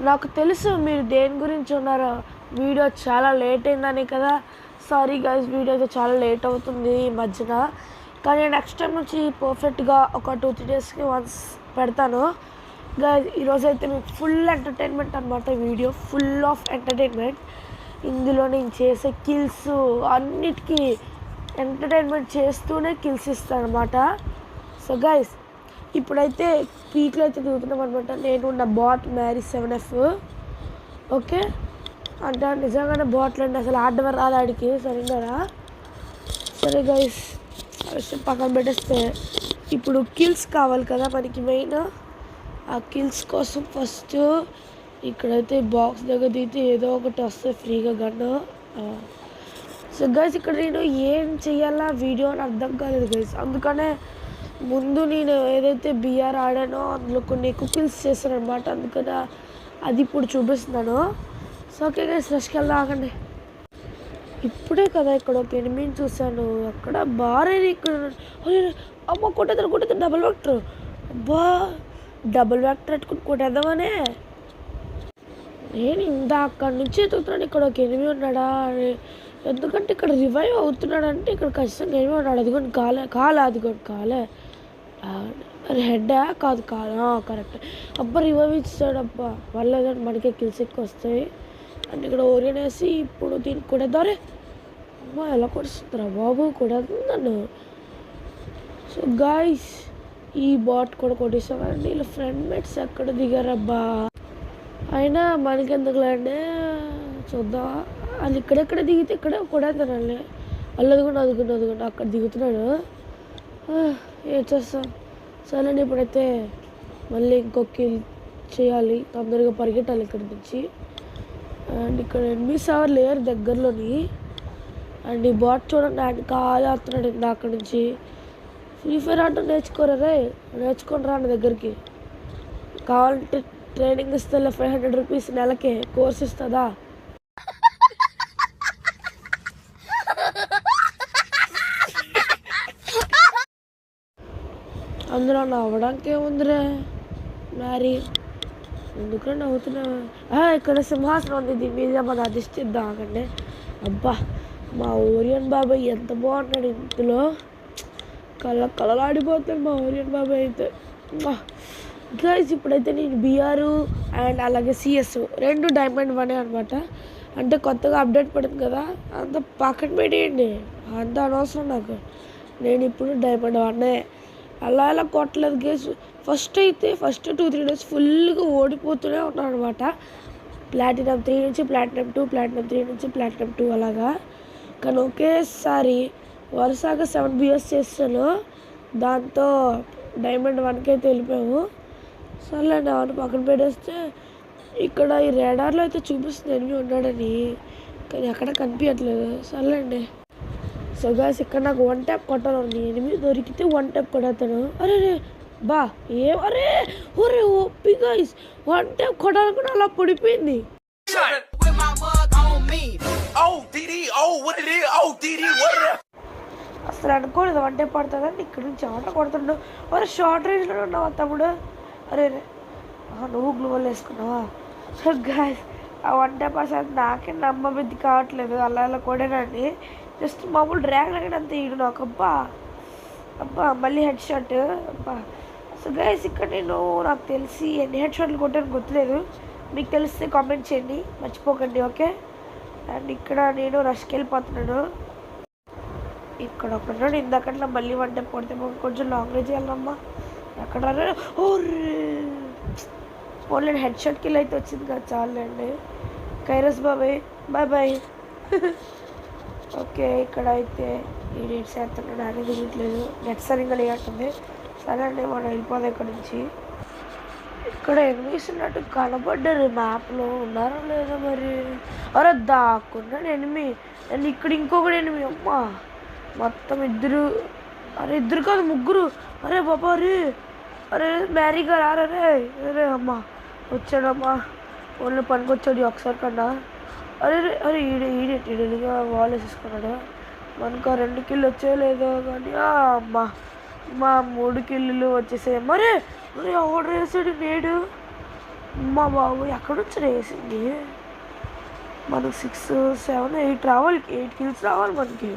నాకు తెలుసు మీరు దేని గురించి ఉన్నారో. వీడియో చాలా లేట్ అయిందని కదా. సారీ గైస్, వీడియో అయితే చాలా లేట్ అవుతుంది ఈ మధ్యన. కానీ నెక్స్ట్ టైం నుంచి పర్ఫెక్ట్గా ఒక 2-3 డేస్కి వన్స్ పెడతాను గైస్. ఈరోజైతే మీకు ఫుల్ ఎంటర్టైన్మెంట్ అనమాట. Video full of entertainment. ఇందులో నేను చేసే కిల్స్ అన్నిటికీ ఎంటర్టైన్మెంట్ చేస్తూనే కిల్స్ ఇస్తాను అనమాట. సో గైస్, ఇప్పుడైతే పీక్లో అయితే దిగుతున్నాం అనమాట. నేను నా బాట్ మ్యారీ 7F. ఓకే, అంటే నిజంగానే బాట్లు అండి, అసలు ఆడడం రాదు ఆడికి సరిగ్గా. సరే గైస్, పక్కన పెట్టేస్తే ఇప్పుడు కిల్స్ కావాలి కదా మనకి మెయిన్. ఆ కిల్స్ కోసం ఫస్ట్ ఇక్కడైతే బాక్స్ దగ్గర దిగితే ఏదో ఒకటి వస్తే ఫ్రీగా గన్ను. సో గైస్, ఇక్కడ నేను ఏం చెయ్యాలా వీడియో అని అర్థం కాలేదు గైస్. అందుకనే ముందు నేను ఏదైతే బిఆర్ ఆడానో అందులో కొన్ని ఎక్కువ కిల్స్ చేశాను అనమాట. అందుకని అది ఇప్పుడు చూపిస్తున్నాను. సో ఓకే గైస్, రష్కి వెళ్దాం, ఆగండి. ఇప్పుడే కదా ఇక్కడ ఒక ఎనిమిని చూశాను. అక్కడ బారేది ఇక్కడ. అమ్మ కొట్టేద్దరు డబుల్ వ్యాక్టర్. అబ్బా, డబుల్ వ్యాక్టర్ పెట్టుకుని కొట్టేద్దామనే. నేను ఇందా అక్కడి నుంచి ఎత్తుకుతున్నాను. ఇక్కడ ఒక ఎనిమి ఉన్నాడా, ఎందుకంటే ఇక్కడ రివైవ్ అవుతున్నాడు అంటే ఇక్కడ ఖచ్చితంగా ఎనిమి ఉన్నాడు. అదిగోండి కాలే అదిగోండి కాలే. అది హెడ్డా కాదు, కాదు కరెక్ట్. అబ్బా, రివైవ్ ఇచ్చాడు. అబ్బా, వాళ్ళు మనకే కిల్స్ ఎక్కువ వస్తాయి. అంటే ఇక్కడ ఓరియన్ వేసి ఇప్పుడు దీనికి కొడేద్దారే. అమ్మా, ఎలా కొడుతుందిరా బాబు, కొడేస్తుంది నన్ను. సో గాయస్, ఈ బాట్ కూడా కొట్టేసామండి. వీళ్ళ ఫ్రెండ్ మేట్స్ ఎక్కడ దిగారబ్బా. అయినా మనకెందుకులేండి, చూద్దాం. వాళ్ళు ఇక్కడెక్కడ దిగితే ఇక్కడ కొడేస్తానండి. వాళ్ళు అదుగుండి అక్కడ దిగుతున్నాడు. ఏం చేస్తాం. సరే, ఇప్పుడైతే మళ్ళీ ఇంకొక కిల్ చేయాలి, తొందరగా పరిగెట్టాలి ఇక్కడి నుంచి. అండ్ ఇక్కడ ఎనిమిస్ ఎవరు లేరు దగ్గరలోని. అండ్ ఈ బాట్ చూడండి, ఆయన కాలు ఆడుతున్నాడు ఇందా అక్కడి నుంచి. ఫ్రీ ఫైర్ ఆటో నేర్చుకోరా రే, నేర్చుకొని రా నా దగ్గరికి. కావాలంటే ట్రైనింగ్ ఇస్తే 500 రూపీస్ నెలకి కోర్స్ ఇస్తుందా. అందులో నవ్వడానికి ఏముందిరే మ్యారీ, ఎందుకంటే నవ్వుతున్నావా. ఇక్కడ సింహాసనం ఉంది, దీని మీద మన అధిష్టిద్దాం, ఆగండి. అబ్బా, మా ఓరియన్ బాబాయ్ ఎంత బాగున్నాడు ఇందులో. కలలాడిపోతాడు మా ఓరియన్ బాబాయ్ అయితే. గైస్, ఇప్పుడైతే నేను బిఆర్ అండ్ అలాగే సిఎస్ 2 డైమండ్ 1 అనమాట. అంటే కొత్తగా అప్డేట్ పడింది కదా, అంత పక్కన పెట్టేయండి, అంత అనవసరం నాకు. నేను ఇప్పుడు డైమండ్ 1 అలా కొట్టలేదు గైస్. ఫస్ట్ 2-3 డేస్ ఫుల్గా ఓడిపోతూనే ఉన్నాను అనమాట. ప్లాటినం 3 నుంచి ప్లాటినం 2, ప్లాటినం 3 నుంచి ప్లాటినం 2 అలాగా. కానీ ఒకేసారి వరుసగా 7 బిఎస్ చేస్తాను. దాంతో డైమండ్ 1కి అయితే వెళ్ళిపోయాము. సర్లేండి, అవన్నీ పక్కన పెట్టేస్తే ఇక్కడ ఈ రేడార్లో అయితే చూపిస్తుంది ఎనిమిది ఉన్నాడని, కానీ ఎక్కడ కనిపించట్లేదు. సర్లేండి. సో గాయస్, ఇక్కడ నాకు 1 ట్యాప్ కొట్టాలండి. ఎనిమిది దొరికితే 1 ట్యాప్ కొడతాను. అరే బా, అరే ఓపి గాయస్, 1 ట్యాప్ కొట్టాలనుకుని అలా పడిపోయింది. అసలు అనుకోలేదు 1 ట్యాప్ పడుతుందని. ఇక్కడ నుంచి ఆట కొడుతున్నాడు. అరే షార్ట్ రేంజ్లో ఉన్నావా తమ్ముడు. అరే నువ్వు గ్లూవల్ వేసుకున్నావా. సో గాయస్, ఆ 1 ట్యాప్ అసలు నాకే నమ్మబుద్ధి కావట్లేదు. అలా కొడేనండి, జస్ట్ మామూలు డ్రాగన్ అక్కడ అంతే ఈడు నాకు. అబ్బా మళ్ళీ హెడ్ షాట్. అబ్బా. సో గైస్, ఇక్కడ నాకు తెలిసి ఎన్ని హెడ్ షాట్లు కొట్టాను గుర్తులేదు. మీకు తెలిస్తే కామెంట్ చేయండి, మర్చిపోకండి. ఓకే, అండ్ ఇక్కడ నేను రష్కి వెళ్ళిపోతున్నాను. ఇక్కడ ఒకటి ఇందాకట్లా మళ్ళీ 1 ట్యాప్ కొడితే కొంచెం లాంగ్ రేంజ్ వెళ్ళాలమ్మా. ఎక్కడ ఓన్లీ హెడ్ షాట్ కిల్ అయితే వచ్చింది కదా, చాలండి. కైరస్ బాబాయ్, బాయ్. ఓకే, ఇక్కడ అయితే ఈ నెట్ చేస్తున్నాడు, అనేది తిరగట్లేదు, నెట్ సరిగ్గా లేనట్టుంది. సరే అండి, మనం వెళ్ళిపోదాం ఇక్కడ నుంచి. ఇక్కడ ఎనిమిస్ ఉన్నట్టు కనబడ్డారు, మ్యాప్లో ఉన్నారో లేదో మరి. అరే దాక్కున్నాడు ఎనిమి. అండ్ ఇక్కడ ఇంకొకటి ఎనిమి. అమ్మ, మొత్తం ఇద్దరు. అరే ఇద్దరు కాదు, ముగ్గురు. అరే బాబా, అరే మ్యారీ గారు అరే అమ్మ వచ్చాడమ్మా. ఓన్లీ పనికొచ్చాడు ఒకసారి కన్నా. అరే ఈడేగా వాల్ వేసేసుకున్నాడు. మనకు 2 కిల్లు వచ్చేయలేదో కానీ అమ్మ మా 3 కిల్లులు వచ్చేసాయి. మరి ఆర్డర్ వేసాడు నేడు. అమ్మ బాబు ఎక్కడ నుంచి వేసింది మనకు 6, 7, 8 రావాలి, 8 కిల్స్ రావాలి మనకి.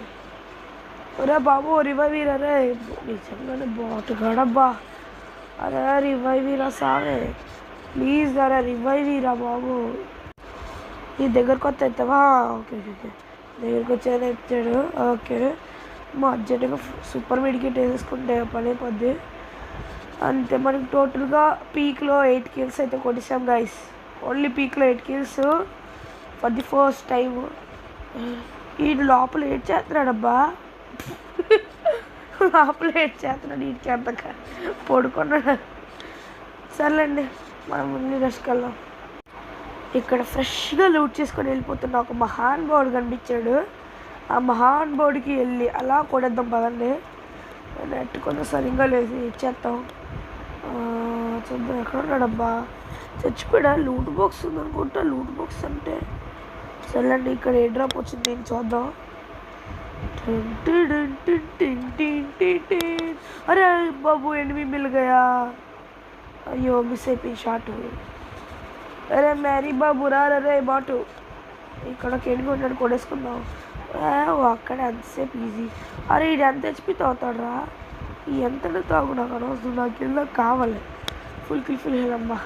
ఒరే బాబు రివైవ్ అరే నిజంగానే బాట్ గడబ్బా. అరే రివైవ్ సామే ప్లీజ్, అరే రివైవ్ బాబు. ఈ దగ్గరకు వస్తే ఎత్తావా? ఓకే ఓకే ఓకే, దగ్గరకు వచ్చేది ఎత్తాడు. ఓకే మా అర్జెంటుగా సూపర్ మెడికేట్ వేసేసుకుంటే పని అయిపోద్ది అంతే. మనకి టోటల్గా పీక్లో 8 కిల్స్ అయితే కొట్టేసాం గైస్. ఓన్లీ పీక్లో 8 kills for the first time. ఈ లోపల ఏడ్ చేస్తున్నాడబ్బా, లోపల ఏడ్ చేస్తున్నాడు. వీటికి అంతగా పడుకున్నాడు. సర్లేండి మనం ముందు రెస్ట్కి వెళ్దాం. ఇక్కడ ఫ్రెష్గా లూట్ చేసుకొని వెళ్ళిపోతున్న ఒక మహాన్ బోర్డు కనిపించాడు. ఆ మహాన్ బోర్డుకి వెళ్ళి అలా కొడేద్దాం పదండి. నెట్ కొంచెం సరిగ్గా లేదు, ఇచ్చేస్తాం. చూద్దాం ఎక్కడ ఉన్నాడబ్బా, చచ్చిపోయాడా? లూట్ బాక్స్ ఉందనుకుంటా. లూట్ బాక్స్ అంటే సర్లేండి, ఇక్కడ ఏ డ్రాప్ వచ్చింది నేను చూద్దాం. అరే బాబు ఎనిమి మిల్ గయా. అయ్యో మిస్ అయిపోయింది షాట్. అరే మ్యారీ బాబు రే బాటు ఇక్కడ కెడిగి ఉన్నాడు, కొడేసుకుందాం. అక్కడ ఎంతసేపు ఈజీ. అరే ఇది ఎంత హెచ్పి తాగుతాడు రా, ఎంత తాగు నాకు అనవసరం, నాకు ఇల్లు కావాలి. ఫుల్ హెల్ అమ్మా.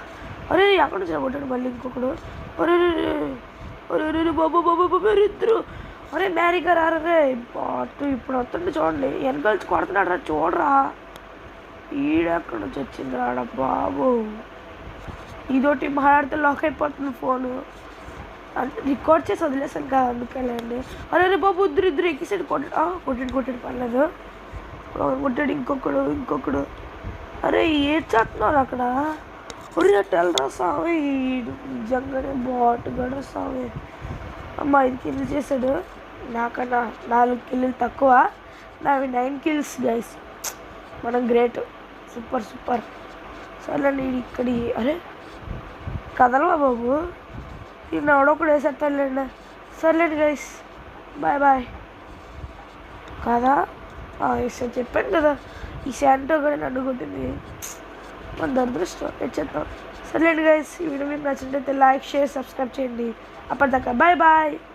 అరే ఎక్కడ నుంచి కొట్టాడు మళ్ళీ ఇంకొకడు. అరే అరే బాబు బాబు బాబు ఇద్దరు. అరే మ్యారీ గారు రే బాటు ఇప్పుడు వస్తుంటే చూడండి, వెనకాల కొడుతున్నాడు రా, చూడరా. ఈడెక్కడ నుంచి వచ్చింది రాడ బాబు. ఇదోటి మాట్లాడితే లాక్ అయిపోతుంది ఫోను, అంటే రికార్డ్ చేసి వదిలేసాను కదా అందుకేలేండి. అరే అరే బాబు ఇద్దరు ఎక్కిసాడు. కొట్టాడు పర్లేదు. కొట్టాడు ఇంకొకడు. అరే ఏం చేస్తున్నారు అక్కడ? ఒరి అట్టెళ్ళరా సామి, నిజంగానే బాట్ గడ సామి. అమ్మ 5 కిల్లు చేశాడు, నాకన్నా 4 కిల్లు తక్కువ. నావి 9 కిల్స్ గైస్. మనం గ్రేట్, సూపర్. సర్లేండి ఇక్కడ అరే కదలవా బాబు, ఈ నవడొకడు వేసేస్తానులేండి. సర్లేండి గైస్, బాయ్. కదా చెప్పాను కదా, ఈ శాంటో కూడా నన్ను కొట్టింది. మన దురదృష్టం తెచ్చేద్దాం. సర్లేండి గైస్, ఈ వీడియో మీకు నచ్చినట్లయితే లైక్, షేర్, సబ్స్క్రైబ్ చేయండి. అప్పటిదాకా బాయ్.